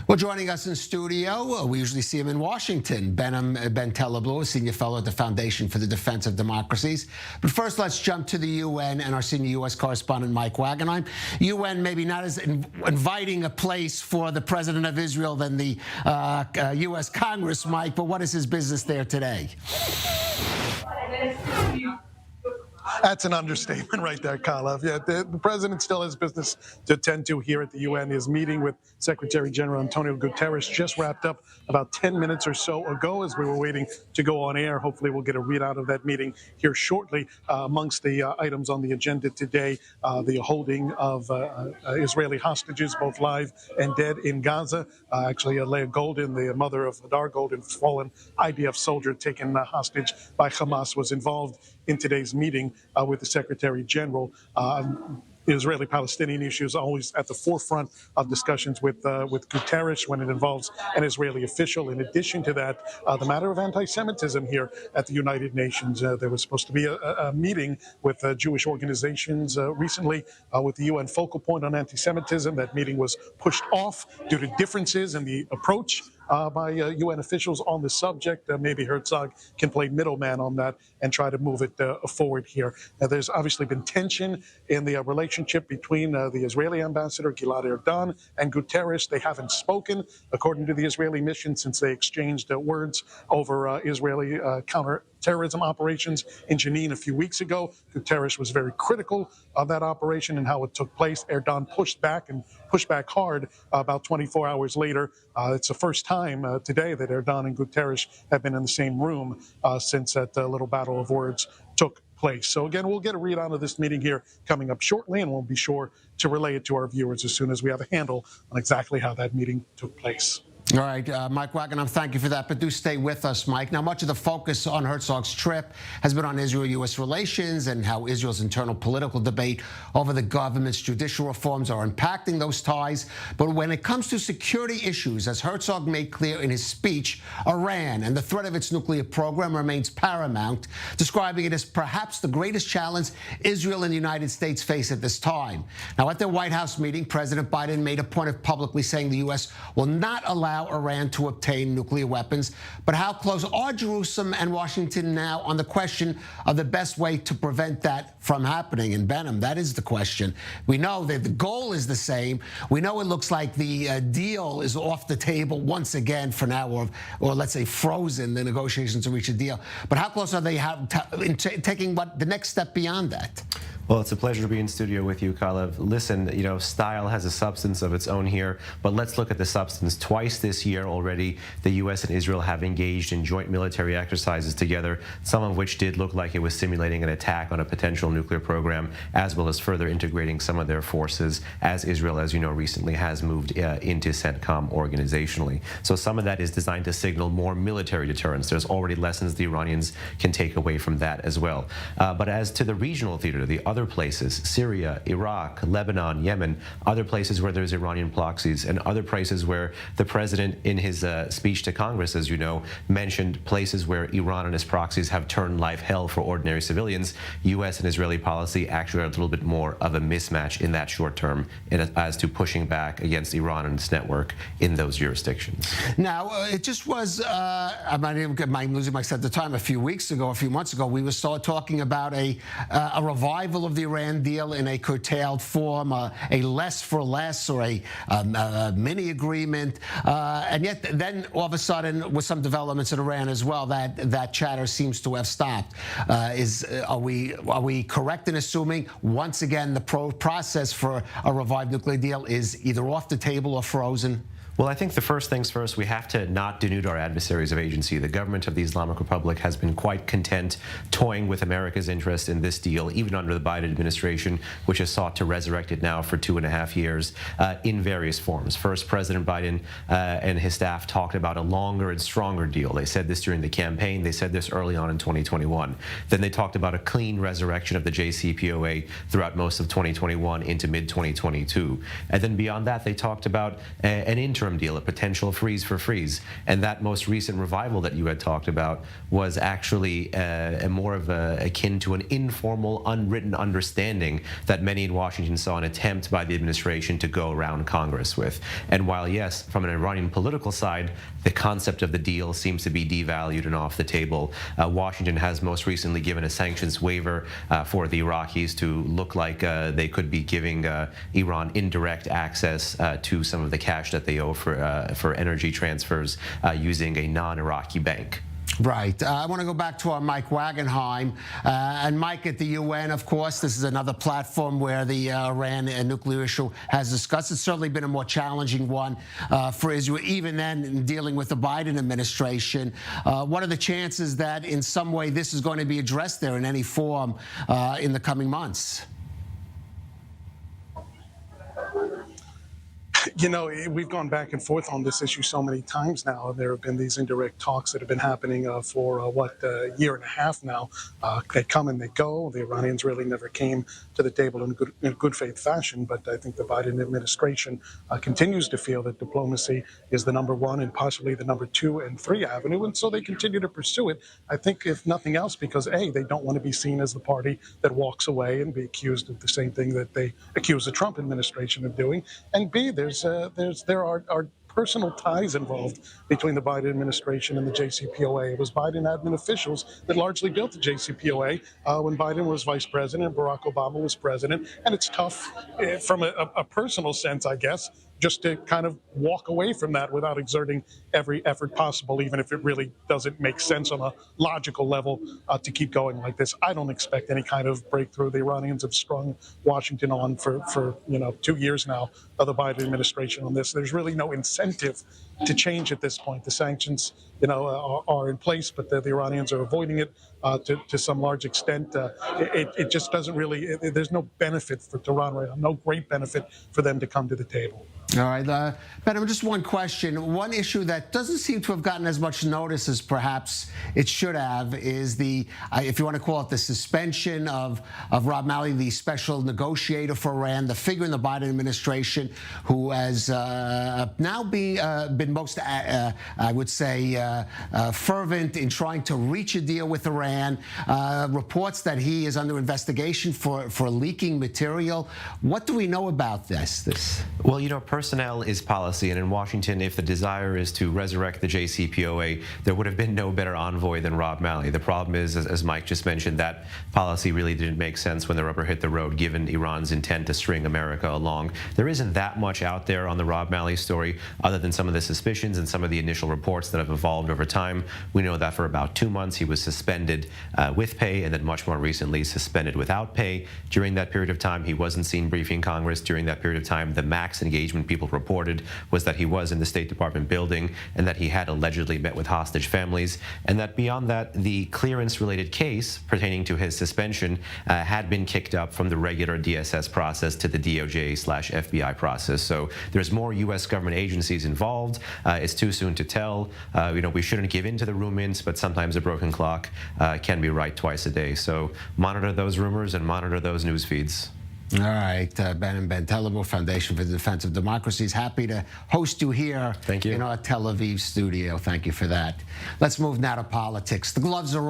Well, joining us in studio, we usually see him in Washington, Behnam Taleblu, a senior fellow at the Foundation for the Defense of Democracies. But first, let's jump to the UN and our senior U.S. correspondent, Mike Wagenheim. UN maybe not as inviting a place for the president of Israel than the U.S. Congress, Mike, but what is his business there today? That's an understatement right there, Kalev. Yeah, the president still has business to attend to here at the UN. His meeting with Secretary General Antonio Guterres just wrapped up about 10 minutes or so ago as we were waiting to go on air. Hopefully we'll get a readout of that meeting here shortly. Amongst the items on the agenda today, the holding of Israeli hostages, both live and dead, in Gaza. Actually, Leah Golden, the mother of Hadar Golden, fallen IDF soldier taken hostage by Hamas, was involved in today's meeting with the Secretary General. Israeli-Palestinian issues always at the forefront of discussions with Guterres when it involves an Israeli official. In addition to that, the matter of anti-Semitism here at the United Nations. There was supposed to be a meeting with Jewish organizations recently with the UN focal point on anti-Semitism. That meeting was pushed off due to differences in the approach by UN officials on the subject. Maybe Herzog can play middleman on that and try to move it forward here. Now, there's obviously been tension in the relationship between the Israeli ambassador, Gilad Erdan, and Guterres. They haven't spoken, according to the Israeli mission, since they exchanged words over Israeli counterterrorism operations in Jenin a few weeks ago. Guterres was very critical of that operation and how it took place. Erdan pushed back and pushed back hard about 24 hours later. It's the first time today that Erdan and Guterres have been in the same room since that little battle of words took place. So again, we'll get a readout of this meeting here coming up shortly, and we'll be sure to relay it to our viewers as soon as we have a handle on exactly how that meeting took place. All right, Mike Wagenheim, thank you for that, but do stay with us, Mike. Now, much of the focus on Herzog's trip has been on Israel-U.S. relations and how Israel's internal political debate over the government's judicial reforms are impacting those ties. But when it comes to security issues, as Herzog made clear in his speech, Iran and the threat of its nuclear program remains paramount, describing it as perhaps the greatest challenge Israel and the United States face at this time. Now, at their White House meeting, President Biden made a point of publicly saying the U.S. will not allow Iran to obtain nuclear weapons. But how close are Jerusalem and Washington now on the question of the best way to prevent that from happening? And Behnam, that is the question. We know that the goal is the same. We know it looks like the deal is off the table once again for now, or let's say frozen, the negotiations to reach a deal. But how close are they in taking the next step beyond that? Well, it's a pleasure to be in studio with you, Kalev. Listen, you know, style has a substance of its own here, but let's look at the substance. Twice this year already, the U.S. and Israel have engaged in joint military exercises together, some of which did look like it was simulating an attack on a potential nuclear program, as well as further integrating some of their forces, as Israel, as you know, recently has moved into CENTCOM organizationally. So some of that is designed to signal more military deterrence. There's already lessons the Iranians can take away from that as well. But as to the regional theater, the other places, Syria, Iraq, Lebanon, Yemen, other places where there's Iranian proxies, and other places where the president, in his speech to Congress, as you know, mentioned places where Iran and its proxies have turned life hell for ordinary civilians. U.S. and Israeli policy actually are a little bit more of a mismatch in that short term as to pushing back against Iran and its network in those jurisdictions. Now, it just was, I'm losing my sense of time, a few months ago, we were still talking about a revival of the Iran deal in a curtailed form, a less for less, or a mini agreement, and yet then all of a sudden, with some developments in Iran as well, that chatter seems to have stopped. Are we correct in assuming once again the process for a revived nuclear deal is either off the table or frozen? Well, I think the first things first, we have to not denude our adversaries of agency. The government of the Islamic Republic has been quite content toying with America's interest in this deal, even under the Biden administration, which has sought to resurrect it now for 2.5 years in various forms. First, President Biden and his staff talked about a longer and stronger deal. They said this during the campaign. They said this early on in 2021. Then they talked about a clean resurrection of the JCPOA throughout most of 2021 into mid-2022. And then beyond that, they talked about an interim deal, a potential freeze for freeze. And that most recent revival that you had talked about was actually more of akin to an informal, unwritten, understanding that many in Washington saw an attempt by the administration to go around Congress with. And while, yes, from an Iranian political side, the concept of the deal seems to be devalued and off the table, Washington has most recently given a sanctions waiver for the Iraqis to look like they could be giving Iran indirect access to some of the cash that they owe for energy transfers using a non-Iraqi bank. Right. I want to go back to our Mike Wagenheim. And Mike, at the UN, of course, this is another platform where the Iran nuclear issue has discussed. It's certainly been a more challenging one for Israel, even then in dealing with the Biden administration. What are the chances that in some way this is going to be addressed there in any form in the coming months? You know, we've gone back and forth on this issue so many times now. There have been these indirect talks that have been happening for a year and a half now. They come and they go. The Iranians really never came to the table in good faith fashion. But I think the Biden administration continues to feel that diplomacy is the number one and possibly the number 2 and 3 avenue. And so they continue to pursue it. I think, if nothing else, because A, they don't want to be seen as the party that walks away and be accused of the same thing that they accuse the Trump administration of doing. And B, there are personal ties involved between the Biden administration and the JCPOA. It was Biden admin officials that largely built the JCPOA when Biden was vice president and Barack Obama was president. And it's tough from a personal sense, I guess, just to kind of walk away from that without exerting every effort possible, even if it really doesn't make sense on a logical level to keep going like this. I don't expect any kind of breakthrough. The Iranians have strung Washington on for 2 years now of the Biden administration on this. There's really no incentive to change at this point. The sanctions, are in place, but the Iranians are avoiding it to some large extent. It just doesn't really. There's no benefit for Tehran right now. No great benefit for them to come to the table. All right, Behnam, just one question. One issue that doesn't seem to have gotten as much notice as perhaps it should have is if you want to call it the suspension of Rob Malley, the special negotiator for Iran, the figure in the Biden administration who has now been most, I would say, fervent in trying to reach a deal with Iran. Reports that he is under investigation for leaking material. What do we know about this? Well, personnel is policy, and in Washington, if the desire is to resurrect the JCPOA, there would have been no better envoy than Rob Malley. The problem is, as Mike just mentioned, that policy really didn't make sense when the rubber hit the road, given Iran's intent to string America along. There isn't that much out there on the Rob Malley story, other than some of the suspicions and some of the initial reports that have evolved over time. We know that for about 2 months he was suspended with pay, and then much more recently suspended without pay. During that period of time, he wasn't seen briefing Congress. During that period of time, the max engagement people reported was that he was in the State Department building and that he had allegedly met with hostage families, and that beyond that, the clearance-related case pertaining to his suspension had been kicked up from the regular DSS process to the DOJ/FBI process. So there's more U.S. government agencies involved. It's too soon to tell. We shouldn't give in to the rumors, but sometimes a broken clock can be right twice a day. So monitor those rumors and monitor those news feeds. All right, Behnam Ben Taleblu, Foundation for the Defense of Democracy, is happy to host you here in our Tel Aviv studio. Thank you for that. Let's move now to politics. The gloves are